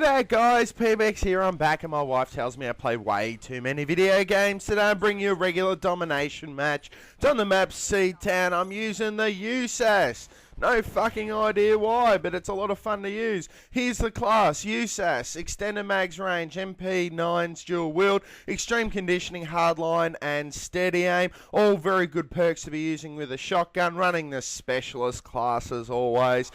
G'day guys, PBX here. I'm back and my wife tells me I play way too many video games. Today I'm bringing you a regular domination match. It's on the map C-Town. I'm using the USAS. No fucking idea why, but it's a lot of fun to use. Here's the class: USAS, extended mags range, MP9's dual wield, extreme conditioning, hardline and steady aim. All very good perks to be using with a shotgun, running the specialist class as always.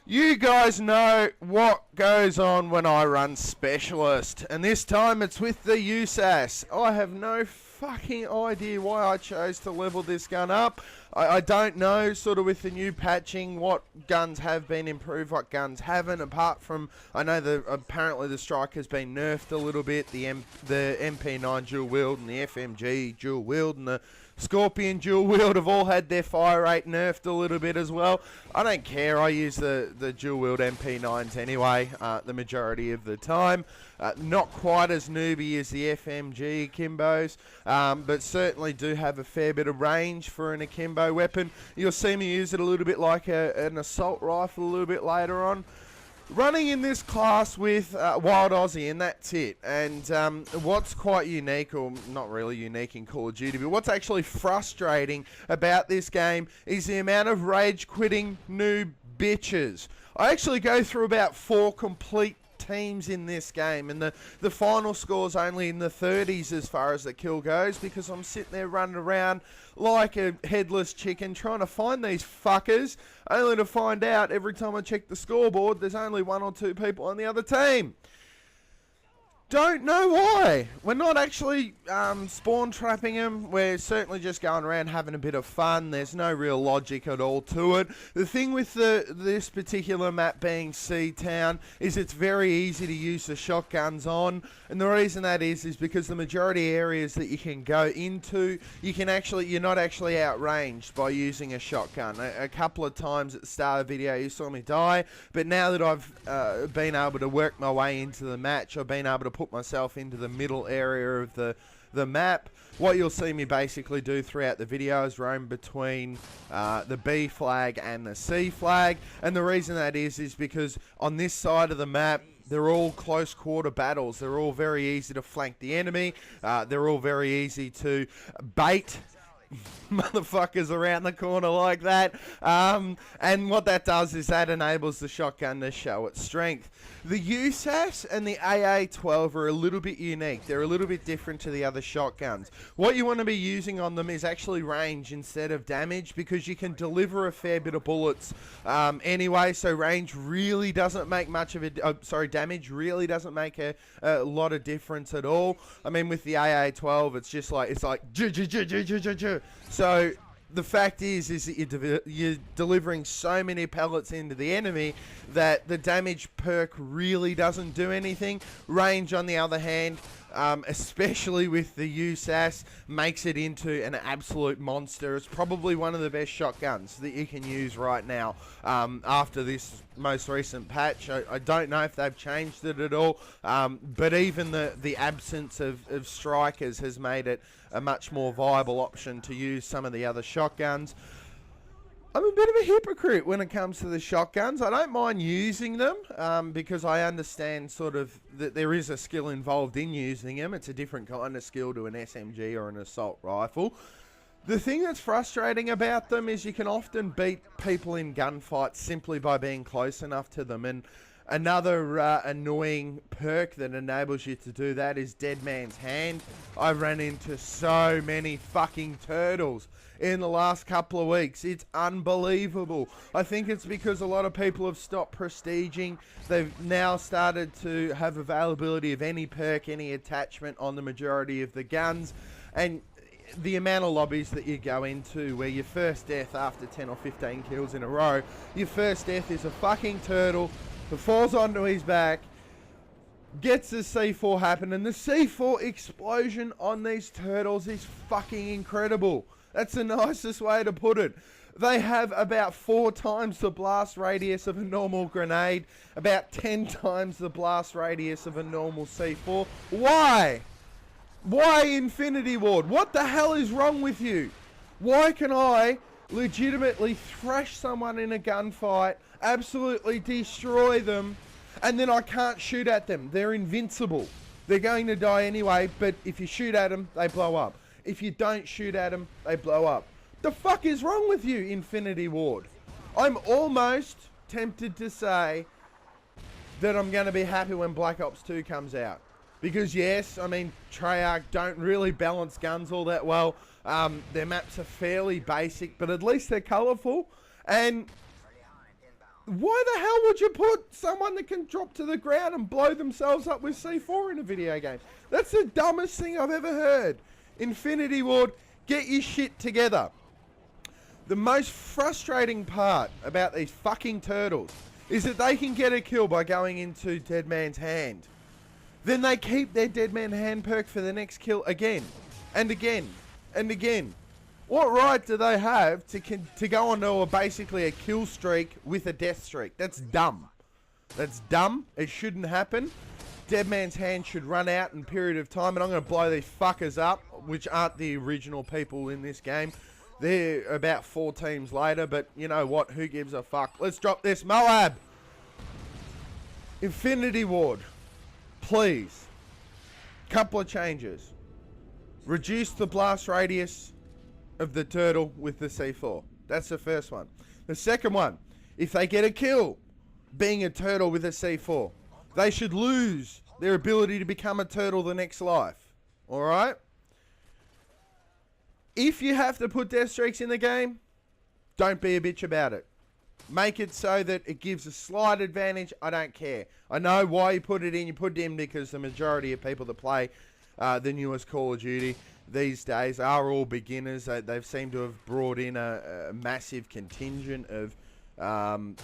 You guys know what goes on when I run specialist, and this time it's with the USAS. I have no fucking idea why I chose to level this gun up. I don't know, sort of with the new patching, what guns have been improved, what guns haven't, apart from, I know apparently the strike has been nerfed a little bit, the MP9 dual wield and the FMG dual wield and the Scorpion dual wield have all had their fire rate nerfed a little bit as well. I don't care, I use the dual wield MP9s anyway, the majority of the time. Not quite as newbie as the FMG Akimbos, but certainly do have a fair bit of range for an akimbo weapon. You'll see me use it a little bit like an assault rifle a little bit later on. Running in this class with Wild Aussie, and that's it. And what's quite unique, or not really unique in Call of Duty, but what's actually frustrating about this game is the amount of rage-quitting noob bitches. I actually go through about 4 complete teams in this game, and the final score's only in the 30s as far as the kill goes, because I'm sitting there running around like a headless chicken trying to find these fuckers, only to find out every time I check the scoreboard there's only 1 or 2 people on the other team. Don't know why. We're not actually spawn trapping them. We're certainly just going around having a bit of fun. There's no real logic at all to it. The thing with this particular map being C-Town is it's very easy to use the shotguns on, and the reason that is because the majority areas that you can go into, you're not actually outranged by using a shotgun. A couple of times at the start of the video you saw me die, but now that I've been able to work my way into the match, I've been able to put myself into the middle area of the map. What you'll see me basically do throughout the video is roam between the B flag and the C flag, and the reason that is because on this side of the map they're all close quarter battles. They're all very easy to flank the enemy. They're all very easy to bait motherfuckers around the corner like that, and what that does is that enables the shotgun to show its strength. The USAS and the AA-12 are a little bit unique. They're a little bit different to the other shotguns. What you want to be using on them is actually range instead of damage, because you can deliver a fair bit of bullets anyway, so range really doesn't make much of a damage really doesn't make a lot of difference at all. I mean, with the AA-12 it's like so the fact is that you're delivering so many pellets into the enemy that the damage perk really doesn't do anything. Range, on the other hand, especially with the USAS, makes it into an absolute monster. It's probably one of the best shotguns that you can use right now after this most recent patch. I don't know if they've changed it at all, but even the absence of strikers has made it a much more viable option to use some of the other shotguns. I'm a bit of a hypocrite when it comes to the shotguns. I don't mind using them because I understand sort of that there is a skill involved in using them. It's a different kind of skill to an SMG or an assault rifle. The thing that's frustrating about them is you can often beat people in gunfights simply by being close enough to them, and another annoying perk that enables you to do that is Dead Man's Hand. I've run into so many fucking turtles in the last couple of weeks. It's unbelievable. I think it's because a lot of people have stopped prestiging. They've now started to have availability of any perk, any attachment on the majority of the guns, and the amount of lobbies that you go into where your first death after 10 or 15 kills in a row, your first death is a fucking turtle who falls onto his back, gets the C4 happen, and the C4 explosion on these turtles is fucking incredible. That's the nicest way to put it. They have about 4 times the blast radius of a normal grenade, about 10 times the blast radius of a normal C4. Why? Why Infinity Ward? What the hell is wrong with you? Why can I legitimately thrash someone in a gunfight, absolutely destroy them, And then I can't shoot at them. They're invincible. They're going to die anyway, but if you shoot at them, they blow up. If you don't shoot at them, they blow up. The fuck is wrong with you, Infinity Ward? I'm almost tempted to say that I'm going to be happy when Black Ops 2 comes out. Because yes, I mean, Treyarch don't really balance guns all that well. Their maps are fairly basic, but at least they're colourful. And why the hell would you put someone that can drop to the ground and blow themselves up with C4 in a video game? That's the dumbest thing I've ever heard. Infinity Ward, get your shit together. The most frustrating part about these fucking turtles is that they can get a kill by going into Dead Man's Hand. Then they keep their Dead Man Hand perk for the next kill again, and again, and again. What right do they have to go on basically a kill streak with a death streak? That's dumb. That's dumb. It shouldn't happen. Dead Man's Hand should run out in a period of time, and I'm going to blow these fuckers up, which aren't the original people in this game. They're about 4 teams later, but you know what? Who gives a fuck? Let's drop this. MOAB. Infinity Ward. Please. Couple of changes. Reduce the blast radius of the turtle with the C4. That's the first one. The second one, if they get a kill being a turtle with a C4, they should lose their ability to become a turtle the next life. Alright? If you have to put death streaks in the game, don't be a bitch about it. Make it so that it gives a slight advantage. I don't care. I know why you put it in. You put it in because the majority of people that play the newest Call of Duty these days are all beginners. They've seemed to have brought in a massive contingent of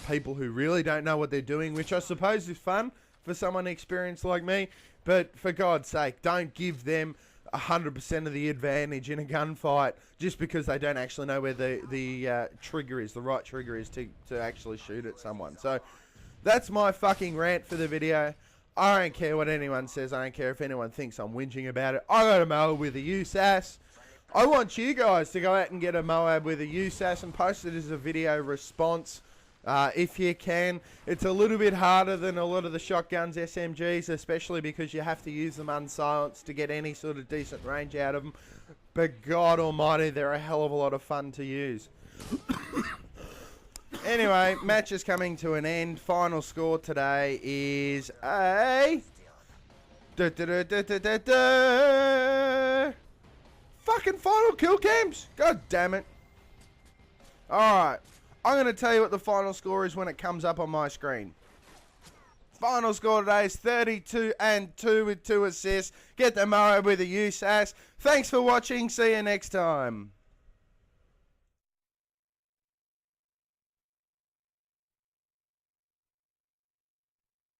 people who really don't know what they're doing, which I suppose is fun for someone experienced like me. But for God's sake, don't give them 100% of the advantage in a gunfight just because they don't actually know where the trigger is, the right trigger is to actually shoot at someone. So that's my fucking rant for the video. I don't care what anyone says. I don't care if anyone thinks I'm whinging about it. I got a MOAB with a USAS. I want you guys to go out and get a MOAB with a USAS and post it as a video response. If you can. It's a little bit harder than a lot of the shotguns, SMGs, especially because you have to use them unsilenced to get any sort of decent range out of them. But God almighty, they're a hell of a lot of fun to use. Anyway, match is coming to an end. Final score today is a... fucking final kill cams. God damn it. Alright. I'm going to tell you what the final score is when it comes up on my screen. Final score today is 32-2 with 2 assists. Get the MOAB with a USAS. Thanks for watching. See you next time.